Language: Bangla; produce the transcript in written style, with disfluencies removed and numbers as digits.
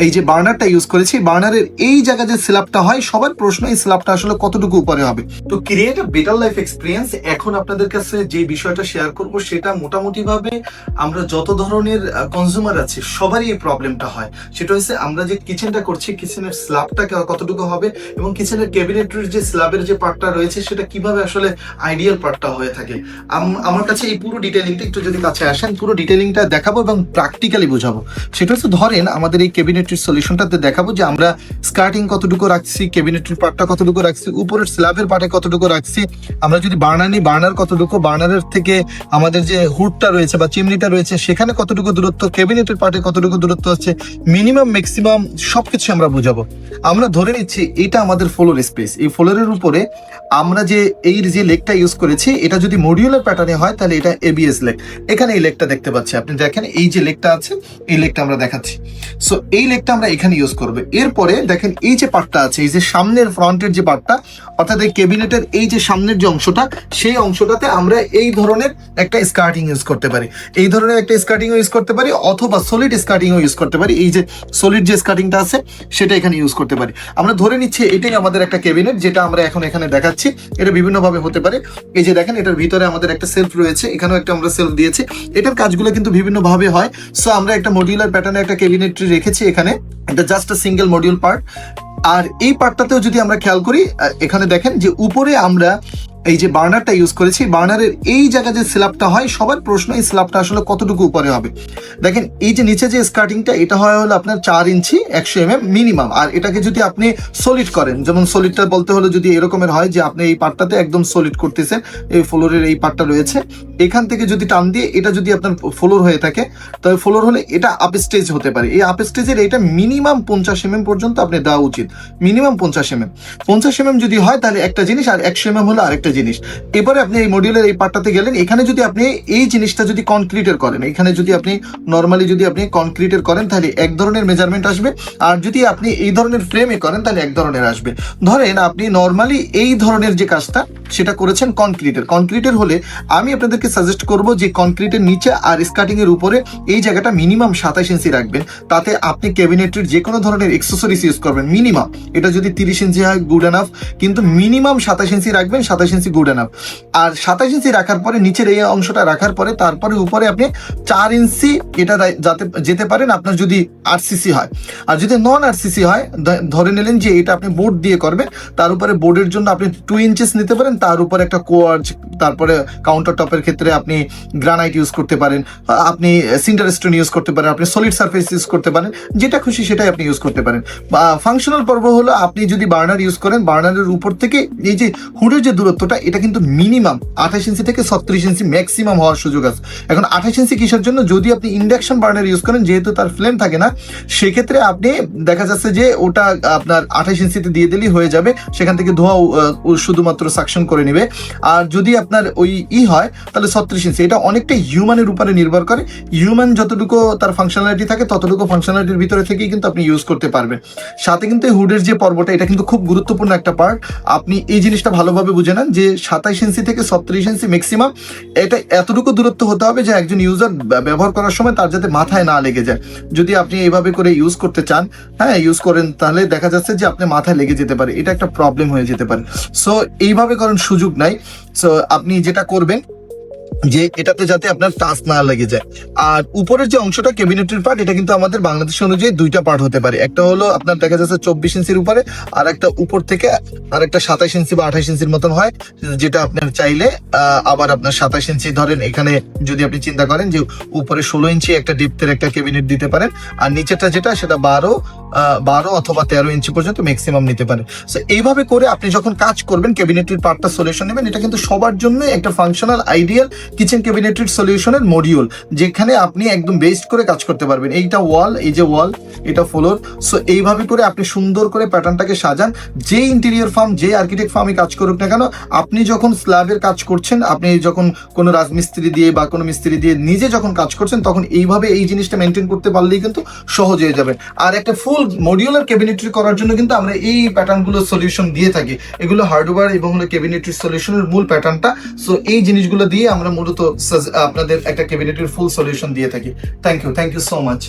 এই যে বার্নারটা ইউজ করেছি, বার্নারের এই জায়গায় যে স্ল্যাবটা হয়, সবার প্রশ্ন এই স্ল্যাবটা আসলে কতটুকু উপরে হবে। তো create a better life experience, এখন আপনাদের কাছে যে বিষয়টা শেয়ার করব সেটা মোটামুটি ভাবে আমরা যত ধরনের কনজিউমার আছে সবারই এই প্রবলেমটা হয়। সেটা হচ্ছে আমরা যে কিচেনটা করছি, কিচেনের স্ল্যাবটা কতটুকু হবে এবং কিচেনের ক্যাবিনেটের যে স্ল্যাবের যে পার্টটা রয়েছে সেটা কিভাবে আসলে আইডিয়াল পার্টটা হয়ে থাকে। আমার কাছে এই পুরো ডিটেইলিংটা, একটু যদি কাছে আসেন, পুরো ডিটেইলিংটা দেখাবো এবং প্র্যাকটিক্যালি বোঝাবো। সেটা হচ্ছে ধরেন আমাদের এই ক্যাবিনেটের সলিউশনটাতে দেখাবো যে আমরা স্কার্টিং কতটুকু রাখছি, ক্যাবিনেটের পার্টটা কতটুকু রাখছি, উপরের স্ল্যাবের পার্টে কতটুকু রাখছি, আমরা যদি বার্নার নিই বার্নার কতটুকু, বার্নারের থেকে আমাদের যে হুডটা রয়েছে বা চিমনিটা রয়েছে সেখানে কতটুকু দূরত্ব, ক্যাবিনেটের পার্টে কতটুকু দূরত্ব আছে, মিনিমাম ম্যাক্সিমাম সবকিছু আমরা বুঝাবো। আমরা ধরে নিচ্ছি এটা আমাদের ফ্লোর স্পেস, এই ফ্লোরের উপরে আমরা যে লেগটা ইউজ করেছি এটা যদি মডিউলার প্যাটার্নে হয় তাহলে এটা এবিএস লেগ। এখানে এই লেগটা দেখতে পাচ্ছি, আপনি দেখেন এই যে লেগটা আছে এই লেগটা আমরা দেখাচ্ছি। সো এই লেগটা আমরা এখানে ইউজ করবো। এরপরে দেখেন এই যে পার্টটা আছে, এই যে সামনের ফ্রন্টের যে পার্টটা, অর্থাৎ এই ক্যাবিনেটের এই যে সামনের যে অংশটা, সেই অংশটাতে আমরা এই ধরনের একটা স্কার্টিং ইউজ করতে পারি, এই ধরনের একটা স্কার্টিং ইউজ করতে পারি, অথবা সলিড স্কার্টিং ইউজ করতে পারি। এই যে সলিড যে স্কার্টিংটা আছে সেটা এখানে ইউজ করতে পারি। আমরা ধরে নিচ্ছি এটাই আমাদের একটা ক্যাবিনেট, যেটা আমরা এখন এখানে দেখাচ্ছি। এটা বিভিন্ন ভাবে হতে পারে। এই যে দেখেন এটার ভিতরে আমাদের একটা সেলফ রয়েছে, এখানেও একটা আমরা সেলফ দিয়েছি। এটার কাজগুলো কিন্তু বিভিন্ন ভাবে হয়। সো আমরা একটা মডিউলার প্যাটার্নে একটা ক্যাবিনেট রেখেছি এখানে, এটা just a single module part. আর এই পার্টটাতেও যদি আমরা খেয়াল করি, এখানে দেখেন যে উপরে আমরা এই যে বার্নারটা ইউজ করেছি, বার্নারের এই জায়গায় যে স্ল্যাবটা হয়, সবার প্রশ্ন এই স্ল্যাবটা আসলে কতটুকু উপরে হবে। দেখেন এই যে নিচে যে স্কার্টিংটা, এটা হয় হলো আপনার 4 ইঞ্চি 100 mm মিনিমাম। আর এটাকে যদি আপনি সলিড করেন, যেমন সলিডটা বলতে হলে যদি এরকমের হয় যে আপনি এই পার্টটাতে একদম সলিড করতেছেন, এই ফ্লোরের এই পার্টটা রয়েছে, এখান থেকে যদি টান দিয়ে এটা যদি আপনার ফ্লোর হয়ে থাকে, তবে ফ্লোর হলে এটা আপ স্টেজ হতে পারে। এই আপ স্টেজের এটা মিনিমাম 50 mm পর্যন্ত আপনি দেওয়া উচিত, মিনিমাম 50 mm। 50 mm যদি হয় তাহলে একটা জিনিস, আর 100 mm হলো আরেকটা জিনিস। এবারে আপনি এই মডিউলের এই পার্টটাতে গেলেন, এখানে যদি আপনি এই জিনিসটা যদি কনক্রিটের করেন, এখানে যদি আপনি নর্মালি যদি আপনি কনক্রিটের করেন তাহলে এক ধরনের মেজারমেন্ট আসবে, আর যদি আপনি এই ধরনের ফ্রেমে করেন তাহলে এক ধরনের আসবে। ধরেন আপনি নর্মালি এই ধরনের যে কাজটা সেটা করেছেন কনক্রিটের হলে আমি আপনাদেরকে সাজেস্ট করব যে কনক্রিটের নিচে আর স্কার্টিং এর উপরে এই জায়গাটা মিনিমাম 27 ইঞ্চি রাখবেন। তাতে আপনি ক্যাবিনেটের যে কোনো ধরনের এক্সেসরিজ ইউজ করবেন মিনিমাম, এটা যদি 30 ইঞ্চি হয় গুড এনাফ, কিন্তু মিনিমাম 27 ইঞ্চি রাখবেন, 27 ইঞ্চি গুড এনাফ। আর 27 ইঞ্চি রাখার পরে নিচের এই অংশটা রাখার পরে তারপরে উপরে আপনি 4 ইঞ্চি এটা যাতে যেতে পারেন আপনার যদি আরসিসি হয়। আর যদি নন আরসিসি হয়, ধরে নিলেন যে এটা আপনি বোর্ড দিয়ে করবেন, তার উপরে বোর্ডের জন্য আপনি 2 ইঞ্চেস নিতে পারেন, তার উপরে একটা কোয়ার্জ, তারপরে কাউন্টার টপের ক্ষেত্রে আপনি গ্রানাইট ইউজ করতে পারেন, আপনি সিন্টার স্টোন ইউজ করতে পারেন, আপনি সলিড সারফেস ইউজ করতে পারেন, যেটা খুশি সেটাই আপনি ইউজ করতে পারেন। বা ফাংশনাল পর্ব হলো আপনি যদি বার্নার ইউজ করেন, বার্নারের উপর থেকে এই যে হুডের যে দূরত্বটা এটা কিন্তু মিনিমাম 28 ইঞ্চি থেকে 36 ইঞ্চি ম্যাক্সিমাম হওয়ার সুযোগ আছে। এখন 28 ইঞ্চি কিসের জন্য? যদি আপনি ইন্ডাকশন বার্নার ইউজ করেন, যেহেতু তার ফ্লেম থাকে না, সেক্ষেত্রে আপনি দেখা যাচ্ছে যে ওটা আপনার 28 ইঞ্চিতে দিয়ে দিলেই হয়ে যাবে, সেখান থেকে ধোঁয়া শুধুমাত্র সাকশন করে নেবে। আর যদি আপনার ওই হয় তাহলে 36 ইঞ্চি। এটা অনেকটা হিউম্যানের উপরে নির্ভর করে, হিউম্যান যতটুকু তার ফাংশনালিটি থাকে ততটুকু ফাংশনালিটির ভিতরে থেকেই কিন্তু আপনি ইউজ করতে পারবেন। সাথে কিন্তু এই হুডের যে পর্বটা এটা কিন্তু খুব গুরুত্বপূর্ণ একটা পার্ট। আপনি এই জিনিসটা ভালোভাবে বুঝে নেন যে 27 ইঞ্চি থেকে 36 ইঞ্চি ম্যাক্সিমাম, এটা এতটুকু দূরত্ব হতে হবে যে একজন ইউজার ব্যবহার করার সময় তার যাতে মাথায় না লেগে যায়। যদি আপনি এইভাবে করে ইউজ করতে চান, ইউজ করেন, তাহলে দেখা যাচ্ছে যে আপনি মাথায় লেগে যেতে পারে, এটা একটা প্রবলেম হয়ে যেতে পারে। সো এইভাবে করার সুযোগ নাই। সো আপনি যেটা করবেন যে এটাতে যাতে আপনার টাচ না লেগে যায়। আর উপরের যে অংশটা ক্যাবিনেটের পার্ট, এটা কিন্তু আমাদের বাংলাদেশ অনুযায়ী দুইটা পার্ট হতে পারে। একটা হলো আপনার দেখা যাচ্ছে 24 ইঞ্চির উপরে, আর একটা উপর থেকে আর একটা 27 ইঞ্চি বা 28 ইঞ্চির মতন হয়, যেটা আপনার চাইলে আবার আপনার 27 ইঞ্চি ধরেন, এখানে যদি আপনি চিন্তা করেন যে উপরে 16 ইঞ্চি একটা ডিপথের একটা ক্যাবিনেট দিতে পারেন, আর নিচেরটা যেটা সেটা 12 অথবা 13 ইঞ্চি পর্যন্ত ম্যাক্সিমাম নিতে পারে। সো এইভাবে করে আপনি যখন কাজ করবেন ক্যাবিনেটের পার্টটা সলিউশন নেবেন, এটা কিন্তু সবার জন্য একটা ফাংশনাল আইডিয়াল কিচেন ক্যাবিনেটের সলিউশনের মডিউল, যেখানে আপনি একদম বেস্ট করে কাজ করতে পারবেন। এইটা ওয়াল, এই যে ওয়াল, এটা ফ্লোর। সো এইভাবে করে আপনি সুন্দর করে প্যাটার্নটাকে সাজান। যে ইন্টেরিয়র ফার্ম, যে আর্কিটেক্ট ফার্মই কাজ করুক না কেন, আপনি যখন স্ল্যাবের কাজ করছেন, আপনি যখন কোনো রাজমিস্ত্রি দিয়ে বা কোনো মিস্ত্রি দিয়ে নিজে যখন কাজ করছেন, তখন এইভাবে এই জিনিসটা মেনটেন করতে পারলেই কিন্তু সহজ হয়ে যাবে। আর একটা ফুল মডিউলার ক্যাবিনেটরি করার জন্য কিন্তু আমরা এই প্যাটার্নগুলো সলিউশন দিয়ে থাকি। এগুলো হার্ডওয়্যার এবং হলো ক্যাবিনেটরি সলিউশনের মূল প্যাটার্নটা। সো এই জিনিসগুলো দিয়ে আমরা মূলত আপনাদের একটা ক্যাবিনেটের ফুল সলিউশন দিয়ে থাকি। Thank you so much.